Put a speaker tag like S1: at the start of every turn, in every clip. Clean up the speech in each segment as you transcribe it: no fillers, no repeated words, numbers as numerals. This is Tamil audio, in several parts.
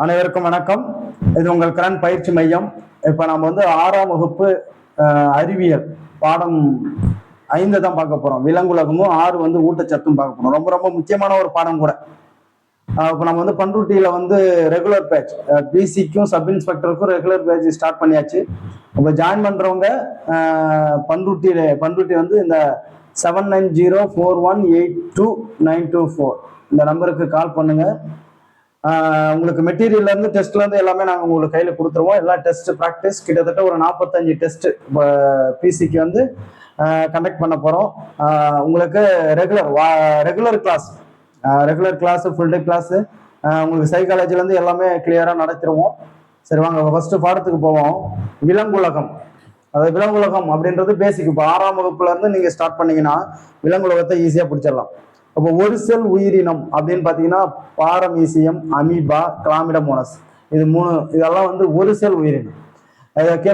S1: அனைவருக்கும் வணக்கம். இது உங்கள் கரண் பயிற்சி மையம். இப்ப நம்ம வந்து 6ஆம் வகுப்பு அறிவியல் பாடம் 5 தான் பார்க்க போறோம். விலங்குலகமும் 6 வந்து ஊட்டச்சத்தும் பார்க்க போறோம். ரொம்ப ரொம்ப முக்கியமான ஒரு பாடம் கூட. இப்போ நம்ம வந்து பண்ருட்டியில வந்து ரெகுலர் பேட்ச் பிசிக்கும் சப் இன்ஸ்பெக்டருக்கும் ரெகுலர் பேட்ச் ஸ்டார்ட் பண்ணியாச்சு. இப்போ ஜாயின் பண்றவங்க பண்ருட்டி வந்து இந்த 7904182924 இந்த நம்பருக்கு கால் பண்ணுங்க. உங்களுக்கு மெட்டீரியல்ல இருந்து டெஸ்ட்ல இருந்து எல்லாமே நாங்கள் உங்களுக்கு கையில் கொடுத்துருவோம். எல்லா டெஸ்ட் ப்ராக்டிஸ் கிட்டத்தட்ட ஒரு 45 டெஸ்ட் பிசிக்கு வந்து கண்டக்ட் பண்ண போறோம். உங்களுக்கு regular class full day class உங்களுக்கு சைக்காலஜில இருந்து எல்லாமே கிளியரா நடத்திடுவோம். சரி, வாங்க ஃபர்ஸ்ட் பாடத்துக்கு போவோம். விலங்குலகம். அதாவது விலங்குலகம் அப்படின்றது பேசிக். இப்போ 6ஆம் வகுப்புல இருந்து நீங்க ஸ்டார்ட் பண்ணீங்கன்னா விலங்குலகத்தை ஈஸியா பிடிச்சிடலாம். அப்போ ஒரு செல் உயிரினம் அப்படின்னு பாத்தீங்கன்னா பாரமீசியம், அமீபா, கிளாமிடமோனஸ், இது 3 இதெல்லாம் வந்து ஒரு செல் உயிரினம்.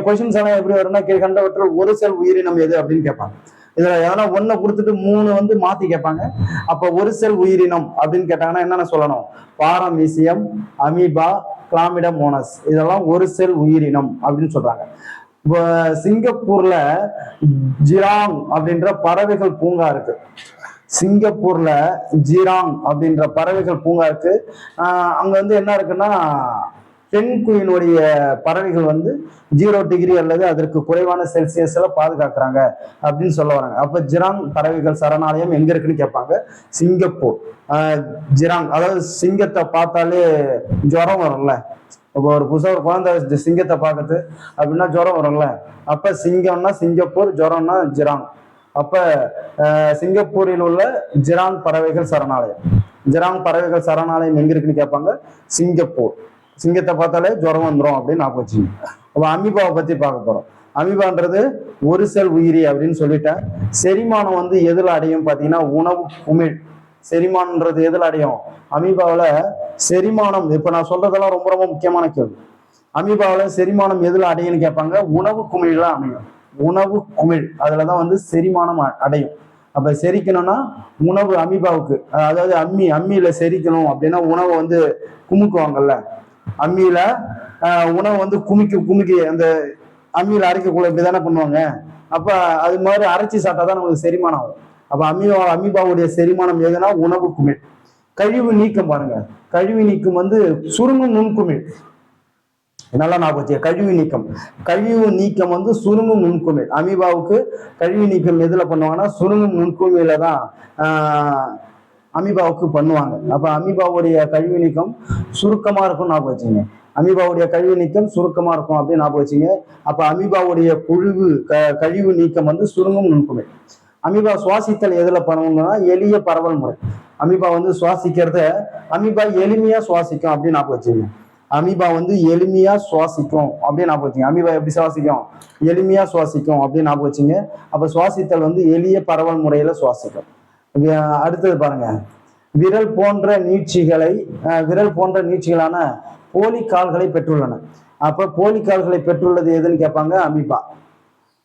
S1: கொஸ்டின்ஸ் எல்லாம் எப்படி வரும்னா கண்டவற்றில் ஒரு செல் உயிரினம் எது அப்படின்னு கேட்பாங்க. இதுல எதனா ஒன்றை கொடுத்துட்டு 3 வந்து மாத்தி கேட்பாங்க. அப்ப ஒரு செல் உயிரினம் அப்படின்னு கேட்டாங்கன்னா என்னென்ன சொல்லணும்? பாரமீசியம், அமீபா, கிளாமிடமோனஸ் இதெல்லாம் ஒரு செல் உயிரினம் அப்படின்னு சொல்றாங்க. இப்போ சிங்கப்பூர்ல ஜிராங் அப்படின்ற பறவைகள் பூங்கா இருக்கு. சிங்கப்பூர்ல ஜிராங் அப்படின்ற பறவைகள் பூங்கா இருக்கு. அங்க வந்து என்ன இருக்குன்னா பெண் குயினுடைய பறவைகள் வந்து 0 டிகிரி அல்லது அதற்கு குறைவான செல்சியஸ்ல பாதுகாக்கிறாங்க அப்படின்னு சொல்ல வராங்க. அப்ப ஜிராங் பறவைகள் சரணாலயம் எங்க இருக்குன்னு கேட்பாங்க. சிங்கப்பூர். ஜிராங், அதாவது சிங்கத்தை பார்த்தாலே ஜுரம் வரும்ல. இப்போ ஒரு புதுசா ஒரு குழந்தை சிங்கத்தை பார்க்கறது அப்படின்னா ஜுரம் வரும்ல. அப்ப சிங்கம்னா சிங்கப்பூர், ஜுரம்னா ஜிராங். அப்ப சிங்கப்பூரில் உள்ள ஜிராங் பறவைகள் சரணாலயம். ஜிராங் பறவைகள் சரணாலயம் எங்க இருக்குன்னு கேட்பாங்க. சிங்கப்பூர். சிங்கத்தை பார்த்தாலே ஜுரம் வந்துடும் அப்படின்னு நான் வச்சுங்க. அப்ப அமீபாவை பத்தி பார்க்க போறோம். அமீபான்றது ஒரு செல் உயிரி அப்படின்னு சொல்லிட்டேன். செரிமானம் வந்து எதுல அடையும் பாத்தீங்கன்னா உணவு குமிழ். செரிமானம்ன்றது எதுல அடையும்? அமீபாவில செரிமானம். இப்ப நான் சொல்றதெல்லாம் ரொம்ப ரொம்ப முக்கியமான கேள்வி. அமீபாவில செரிமானம் எதுல அடையும்னு கேட்பாங்க. உணவு குமிழ்ல அமையும். உணவு குமிழ் அதுலதான் வந்து செரிமானம் அடையும். அப்ப செரிக்கணும்னா உணவு அமீபாவுக்கு, அதாவது அம்மியில செரிக்கணும் அப்படின்னா உணவை வந்து குமுக்குவாங்கல்ல. அம்மியில உணவு வந்து குமிக்கி அந்த அம்மியில அரைக்கக்குள்ள இப்படிதானே பண்ணுவாங்க. அப்ப அது மாதிரி அரைச்சி சாப்பிட்டாதான் நமக்கு செரிமானம் ஆகும். அப்ப அமீபாவுடைய செரிமானம் எதுனா உணவு குமிழ். கழிவு நீக்கம் பாருங்க. கழிவு நீக்கம் வந்து சுருங்கும் நுண்குமிழ். நல்லா நான் வச்சு கழிவு நீக்கம் வந்து சுருங்கும் நுண்குமிழ். அமீபாவுக்கு கழிவு நீக்கம் எதுல பண்ணுவாங்கன்னா சுருங்கும் நுண்குமிழ்ல தான் அமீபாவுக்கு பண்ணுவாங்க. அப்ப அமீபாவுடைய கழிவு நீக்கம் சுருக்கமா இருக்கும் ஞாபகம் வச்சுங்க. அமீபாவுடைய கழிவு நீக்கம் சுருக்கமா இருக்கும் அப்படின்னு ஞாபகம் வச்சுங்க. அப்ப அமீபாவுடைய கழிவு நீக்கம் வந்து சுருங்கும் நுண்குமிழ். அமீபா சுவாசித்தல் எதுல பண்ணுவாங்கன்னா எளிய பரவல் முறை. அமீபா வந்து சுவாசிக்கிறத அமீபா எளிமையா சுவாசிக்கும் அப்படின்னு ஞாபகம் வச்சுங்க. அமீபா வந்து எளிமையா சுவாசிக்கும் அப்படின்னு ஞாபகம் வச்சுங்க. அமீபா எப்படி சுவாசிக்கும்? எளிமையா சுவாசிக்கும் அப்படின்னு ஞாபகம் வச்சுங்க. அப்ப சுவாசித்தல் வந்து எளிய பரவல் முறையில சுவாசிக்கும். அடுத்தது பாருங்க. விரல் போன்ற நீட்சிகளான போலிக்கால்களை பெற்றுள்ளன. அப்ப போலிக்கால்களை பெற்றுள்ளது எதுன்னு கேட்பாங்க. அமீபா.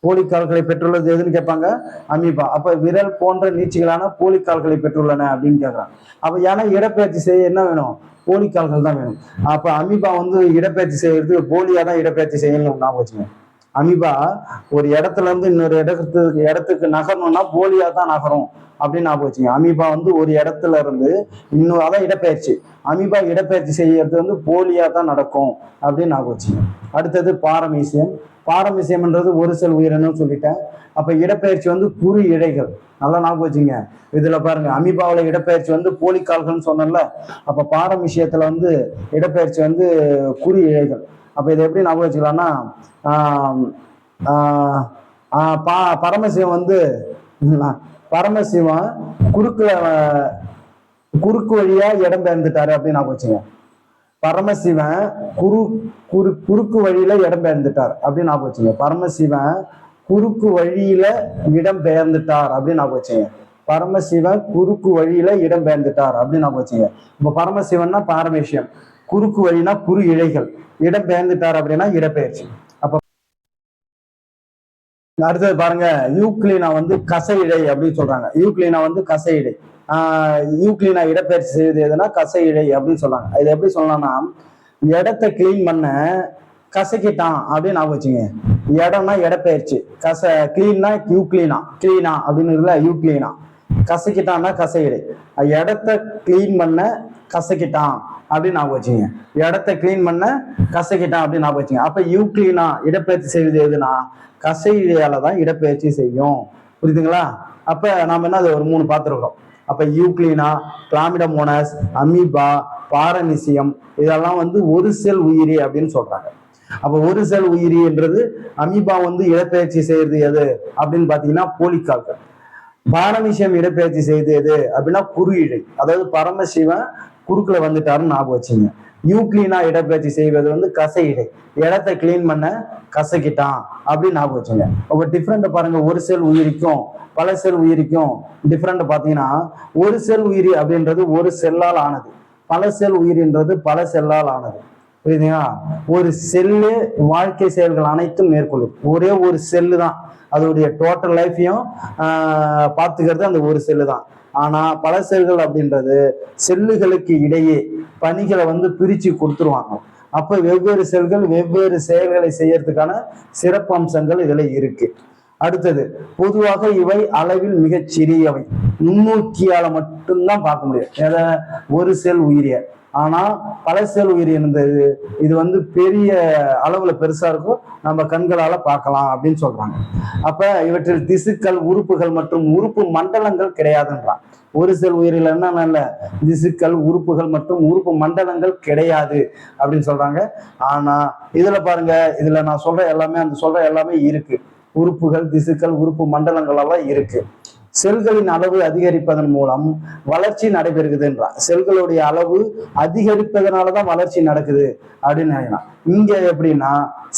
S1: போலிக்கால்களை பெற்றுள்ளது எதுன்னு கேட்பாங்க. அமீபா. அப்ப விரல் போன்ற நீட்சிகளான போலிக்கால்களை பெற்றுள்ளன அப்படின்னு கேட்கறாங்க. அப்ப ஏன்னா இடப்பெயர்ச்சி செய்ய என்ன வேணும்? போலிக்கால்கள் தான் வேணும். அப்ப அமீபா வந்து இடப்பெயர்ச்சி செய்யறது போலியா தான் இடப்பெயர்ச்சி செய்யணும் நான் வச்சுங்க. அமீபா ஒரு இடத்துல இருந்து இன்னொரு இடத்துக்கு நகரணும்னா போலியா தான் நகரும் அப்படின்னு ஞாபகம் வச்சுங்க. அமீபா வந்து ஒரு இடத்துல இருந்து இன்னும் அதான் இடப்பெயர்ச்சி. அமீபா இடப்பெயர்ச்சி செய்யறது வந்து போலியா தான் நடக்கும் அப்படின்னு ஞாபகம் வச்சுங்க. அடுத்தது பாரமீசியம். பாரமீசியம்ன்றது ஒரு செல் உயிரினம் சொல்லிட்டேன். அப்ப இடப்பெயர்ச்சி வந்து குறு இழைகள். நல்லா ஞாபகம் வச்சுங்க. இதுல பாருங்க அமீபாவில இடப்பெயர்ச்சி வந்து போலிக்கால்கள்னு சொன்னல. அப்ப பாரமீசியத்துல வந்து இடப்பெயர்ச்சி வந்து குறு இழைகள். அப்ப இதை எப்படி ஞாபகம் வச்சுக்கலாம்னா பரமசிவம் வந்து குறுக்கு வழியா இடம் பெயர்ந்துட்டாரு அப்படின்னு ஞாபகம் வச்சுங்க. பரமசிவன் குறுக்கு வழியில இடம் பெயர்ந்துட்டார் அப்படின்னு ஞாபகம் வச்சுங்க. பரமசிவன் குறுக்கு வழியில இடம் பெயர்ந்துட்டார் அப்படின்னு ஞாபகம் வச்சுங்க. பரமசிவன் குறுக்கு வழியில இடம் பெயர்ந்துட்டார் அப்படின்னு ஞாபகம் வச்சுங்க. இப்ப பரமசிவன்னா பாரமேசியம், குறுக்கு வழினா குறு இழைகள், இடம் பெயர்ந்துட்டார் அப்படின்னா இடப்பெயர்ச்சி. அப்ப அடுத்தது பாருங்க. யூக்ளினா வந்து கசை இழை அப்படின்னு சொல்றாங்க. யூக்ளினா வந்து கசை இழை. யூக்ளினா இடப்பெயர்ச்சி செய்வது எதுனா கசை இழை அப்படின்னு சொல்றாங்க. இது எப்படி சொல்லலாம்னா இடத்த கிளீன் பண்ண கசக்கிட்டான் அப்படின்னு ஞாபகம் வச்சுங்க. இடம்னா இடப்பெயர்ச்சி, கிளீன்னா யூ கிளீனா அப்படின்னு இருக்குல்ல, யூ கிளீனா. கசக்கிட்டான்னா கசையிடை. இடத்த கிளீன் பண்ண கசக்கிட்டான் அப்படின்னு ஞாபகம் வச்சுங்க. இடத்த கிளீன் பண்ண கசக்கிட்டான் அப்படின்னு ஞாபகம் வச்சுங்க. அப்ப யூ கிளீனா இடப்பெயர்ச்சி செய்வது எதுனா கசையிடையால தான் இடப்பெயர்ச்சி செய்யும். புரியுதுங்களா? அப்ப நாம என்ன அது ஒரு 3 பார்த்துருக்கோம். அப்ப யூக்ளினா, கிளாமிடமோனஸ், அமீபா, பாரமிசியம் இதெல்லாம் வந்து ஒரு செல் உயிரி அப்படின்னு சொல்றாங்க. அப்ப ஒரு செல் உயிரி என்றது அமீபா வந்து இடப்பெயர்ச்சி செய்யறது எது அப்படின்னு பாத்தீங்கன்னா போலிக்கால்கள். பாரமிசியம் இடப்பெயர்ச்சி செய்யறது எது அப்படின்னா குறுஇழை, அதாவது பரமசிவன் குறுக்குல வந்துட்டாருன்னு ஞாபகம் வச்சுங்க. யூக்ளினா இடப்பெயர்ச்சி செய்வது வந்து கசை இடை, இடத்தை கிளீன் பண்ண கசக்கிட்டான் அப்படின்னு ஞாபகம் வச்சுங்க. அப்ப டிஃப்ரெண்ட் பாருங்க, ஒரு செல் உயிரிக்கும் பல செல் உயிரிக்கும் டிஃப்ரெண்ட் பாத்தீங்கன்னா, ஒரு செல் உயிரி அப்படின்றது ஒரு செல்லால் ஆனது, பல செல் உயிரின்றது பல செல்லால் ஆனது. புரியுதுங்களா? ஒரு செல்லு வாழ்க்கை செயல்கள் அனைத்தும் மேற்கொள்ளும். ஒரே ஒரு செல்லு தான் அதோடைய டோட்டல் லைஃபையும் பார்த்துக்கிறது அந்த ஒரு செல்லு தான். ஆனா பல செல்கள் அப்படின்றது செல்லுகளுக்கு இடையே பணிகளை வந்து பிரிச்சு கொடுத்துருவாங்க. அப்ப வெவ்வேறு செல்கள் வெவ்வேறு செயல்களை செய்யறதுக்கான சிறப்பு அம்சங்கள் இதுல இருக்கு. அடுத்தது, பொதுவாக இவை அளவில் மிகச் சிறியவை, நுண்ணோக்கியால மட்டும்தான் பார்க்க முடியும் எதை, ஒரு செல் உயிரிய. ஆனா பல செல் உயிரி இருந்தது இது வந்து பெரிய அளவுல பெருசா இருக்கும், நம்ம கண்களால பார்க்கலாம் அப்படின்னு சொல்றாங்க. அப்ப இவற்றில் திசுக்கள், உறுப்புகள் மற்றும் உறுப்பு மண்டலங்கள் கிடையாதுன்றான். ஒரு செல் உயிரில என்ன, திசுக்கள், உறுப்புகள் மற்றும் உறுப்பு மண்டலங்கள் கிடையாது அப்படின்னு சொல்றாங்க. ஆனா இதுல பாருங்க, இதுல நான் சொல்ற எல்லாமே அந்த சொல்ற எல்லாமே இருக்கு. உறுப்புகள், திசுக்கள், உறுப்பு மண்டலங்கள் எல்லாம் இருக்கு. செல்களின் அளவு அதிகரிப்பதன் மூலம் வளர்ச்சி நடைபெறுகிறதுன்றான். செல்களுடைய அளவு அதிகரிப்பதனாலதான் வளர்ச்சி நடக்குது அப்படின்னு நினைக்கலாம். இங்க எப்படின்னா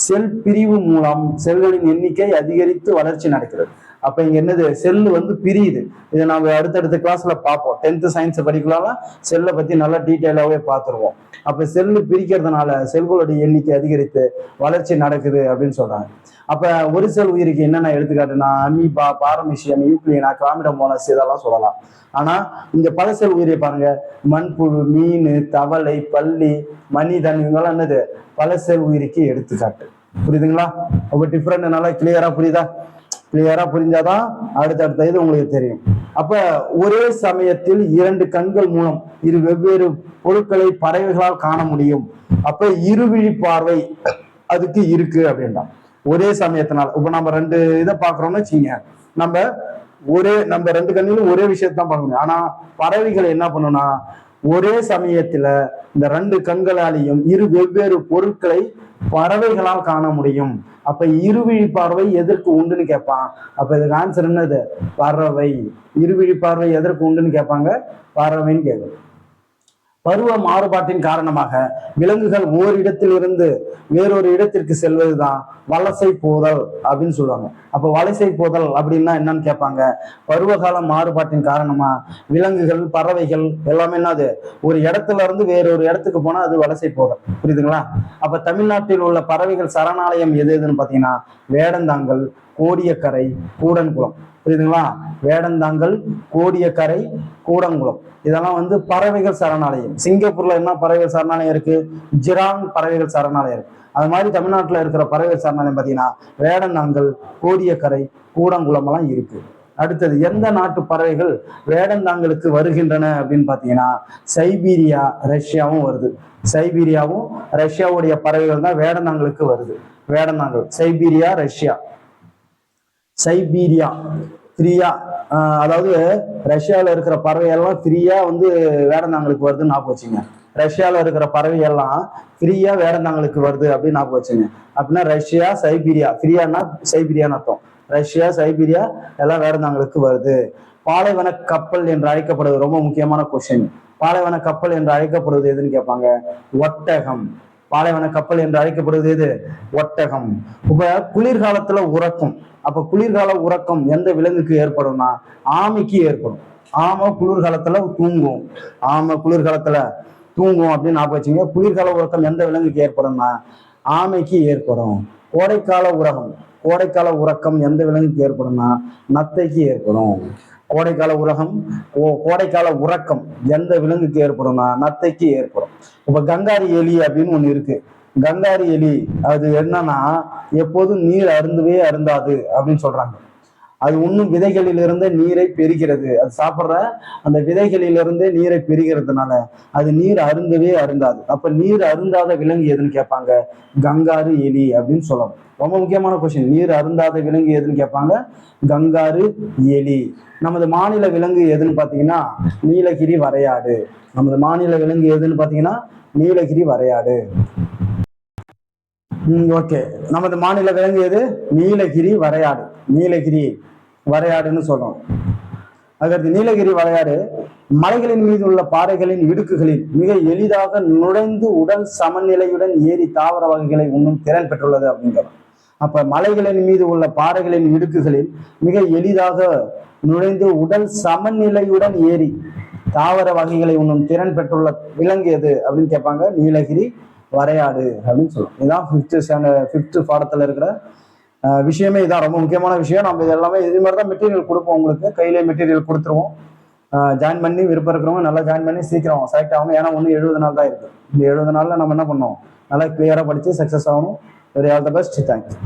S1: செல் பிரிவு மூலம் செல்களின் எண்ணிக்கை அதிகரித்து வளர்ச்சி நடக்கிறது. அப்ப இங்க என்னது, செல்லு வந்து பிரியுது. இதை நம்ம அடுத்தடுத்த கிளாஸ்ல பார்ப்போம். 10th சயின்ஸ் படிக்கலாம் செல்லை பத்தி நல்லா டீட்டெயிலாவே பார்த்துருவோம். அப்ப செல்லு பிரிக்கிறதுனால செல்களுடைய எண்ணிக்கை அதிகரித்து வளர்ச்சி நடக்குது அப்படின்னு சொல்றாங்க. அப்ப ஒரு செல் உயிருக்கு என்னென்ன எடுத்துக்காட்டுனா அமீபா, பாரமிசியம், யூக்ளினா, கிளாமிடமோனஸ் இதெல்லாம் சொல்லலாம். ஆனா இந்த பல செல் உயிரை பாருங்க, மண்புழு, மீன், தவளை, பல்லி, மனிதன் இவங்கெல்லாம் என்னது பல செல் உயிருக்கு எடுத்துக்காட்டு. புரியுதுங்களா? ரொம்ப டிஃப்ரெண்ட், நல்லா கிளியரா புரியுதா? கிளியரா புரிஞ்சாதான் அடுத்தடுத்த இது உங்களுக்கு தெரியும். அப்ப ஒரே சமயத்தில் 2 கண்கள் மூலம் இரு வெவ்வேறு பொருட்களை பறவைகளால் காண முடியும். அப்ப இருவிழி பார்வை அதுக்கு இருக்கு அப்படின்றான். ஒரே சமயத்தினால இப்ப நம்ம 2 இதை பாக்குறோம்னு வச்சுங்க, நம்ம 2 கண்ணிலும் ஒரே விஷயத்தான் பார்க்க முடியும். ஆனா பறவைகள் என்ன பண்ணும்னா ஒரே சமயத்துல இந்த 2 கண்களாலையும் இரு வெவ்வேறு பொருட்களை பறவைகளால் காண முடியும். அப்ப இருவிழி பார்வை எதற்கு உண்டுன்னு கேட்பான். அப்ப இதுக்கு ஆன்சர் என்னது, பறவை. இருவிழி பார்வை எதற்கு உண்டுன்னு கேட்பாங்க, பறவைன்னு கேட்கும். பருவ மாறுபாட்டின் காரணமாக விலங்குகள் ஓரிடத்தில் இருந்து வேறொரு இடத்திற்கு செல்வதுதான் வலசை போதல் அப்படின்னு சொல்லுவாங்க. அப்ப வலசை போதல் அப்படின்னா என்னன்னு கேட்பாங்க. பருவகால மாறுபாட்டின் காரணமா விலங்குகள், பறவைகள் எல்லாமே என்னது ஒரு இடத்துல இருந்து வேறொரு இடத்துக்கு போனா அது வலசை போதல். புரியுதுங்களா? அப்ப தமிழ்நாட்டில் உள்ள பறவைகள் சரணாலயம் எது எதுன்னு பாத்தீங்கன்னா வேடந்தாங்கல், கோடியக்கரை, கூடன்குளம். புரியுதுங்களா? வேடந்தாங்கல், கோடியக்கரை, கூடங்குளம் இதெல்லாம் வந்து பறவைகள் சரணாலயம். சிங்கப்பூர்ல என்ன பறவைகள் சரணாலயம் இருக்கு, ஜிராங் பறவைகள் சரணாலயம் இருக்கு. அது மாதிரி தமிழ்நாட்டுல இருக்கிற பறவைகள் சரணாலயம் பாத்தீங்கன்னா வேடந்தாங்கல், கோடியக்கரை, கூடங்குளம் எல்லாம் இருக்கு. அடுத்தது, எந்த நாட்டு பறவைகள் வேடந்தாங்கலுக்கு வருகின்றன அப்படின்னு பாத்தீங்கன்னா சைபீரியா, ரஷ்யாவும் வருது. சைபீரியாவும் ரஷ்யாவுடைய பறவைகள் தான் வேடந்தாங்கலுக்கு வருது. வேடந்தாங்கல், சைபீரியா, ரஷ்யா. சைபீரியா ஃப்ரீயா, அதாவது ரஷ்யாவில் இருக்கிற பறவை எல்லாம் ஃப்ரீயா வந்து வேடந்தாங்கலுக்கு வருதுன்னு ஞாபகம் வச்சுங்க. ரஷ்யாவில் இருக்கிற பறவை எல்லாம் ஃப்ரீயா வேடந்தாங்கலுக்கு வருது அப்படின்னு ஞாபகம் வச்சுங்க. அப்படின்னா ரஷ்யா, சைபீரியா, ஃப்ரீயானா சைபீரியான்னு அர்த்தம். ரஷ்யா, சைபீரியா எல்லாம் வேடந்தாங்கலுக்கு வருது. பாலைவன கப்பல் என்று அழைக்கப்படுவது ரொம்ப முக்கியமான கொஸ்டின். பாலைவன கப்பல் என்று அழைக்கப்படுவது எதுன்னு கேட்பாங்க, ஒட்டகம். பாலைவன கப்பல் என்று அழைக்கப்படுவது எது, ஒட்டகம். இப்ப குளிர்காலத்துல உறக்கம். அப்ப குளிர்கால உறக்கம் எந்த விலங்குக்கு ஏற்படும்னா ஆமைக்கு ஏற்படும். ஆமை குளிர்காலத்துல தூங்கும். ஆமை குளிர்காலத்துல தூங்கும் அப்படின்னு ஞாபகம் வச்சுங்க. குளிர்கால உறக்கம் எந்த விலங்குக்கு ஏற்படும்னா ஆமைக்கு ஏற்படும். கோடைக்கால உறக்கம் எந்த விலங்குக்கு ஏற்படும்னா நத்தைக்கு ஏற்படும். கோடைக்கால உலகம் கோடைக்கால உறக்கம் எந்த விலங்குக்கு ஏற்படும்னா நத்தைக்கு ஏற்படும். இப்ப கங்காரி எலி அப்படின்னு ஒண்ணு இருக்கு. கங்காரி எலி அது என்னன்னா எப்போதும் நீர் அருந்தவே அருந்தாது அப்படின்னு சொல்றாங்க. அது இன்னும் விதைகளிலிருந்து நீரை பெறுகிறது. அது சாப்பிட்ற அந்த விதைகளிலிருந்து நீரை பெறுகிறதுனால அது நீர் அருந்தவே அருந்தாது. அப்ப நீர் அருந்தாத விலங்கு எதுன்னு கேட்பாங்க, கங்காரு எலி அப்படின்னு சொல்லணும். ரொம்ப முக்கியமான கொஸ்டின். நீர் அருந்தாத விலங்கு எதுன்னு கேட்பாங்க, கங்காரு எலி. நமது மாநில விலங்கு எதுன்னு பாத்தீங்கன்னா நீலகிரி வரையாடு. நமது மாநில விலங்கு எதுன்னு பாத்தீங்கன்னா நீலகிரி வரையாடு. ஓகே, நமது மாநில விலங்கு எது? நீலகிரி வரையாடு. நீலகிரி வரையாடுன்னு சொல்றோம். அதற்கு நீலகிரி வரையாடு மலைகளின் மீது உள்ள பாறைகளின் இடுக்குகளில் மிக எளிதாக நுழைந்து உடல் சமநிலையுடன் ஏறி தாவர வகைகளை உண்ணும் திறன் பெற்றுள்ளது அப்படிங்கிறோம். அப்ப மலைகளின் மீது உள்ள பாறைகளின் இடுக்குகளில் மிக எளிதாக நுழைந்து உடல் சமநிலையுடன் ஏறி தாவர வகைகளை உண்ணும் திறன் பெற்றுள்ள விலங்கு எது அப்படின்னு கேட்பாங்க, நீலகிரி வரையாடு அப்படின்னு சொல்லுவோம். இதுதான் ஃபிஃப்த் பாடத்துல இருக்கிற விஷயமே. இதான் ரொம்ப முக்கியமான விஷயம். நம்ம இது எல்லாமே இது மாதிரி தான் மெட்டீரியல் கொடுப்போம். உங்களுக்கு கையிலே மெட்டீரியல் கொடுத்துருவோம். ஜாயின் பண்ணி விருப்பம் இருக்கிறவங்க நல்லா ஜாயின் பண்ணி சீக்கிரம் செலக்ட் ஆகும். ஏன்னா ஒன்று 70 நாள் தான் இருக்கு. இந்த 70 நாள்ல நம்ம என்ன பண்ணோம், நல்லா கிளியரா படிச்சு சக்சஸ் ஆகணும். Very all the best. Thank you.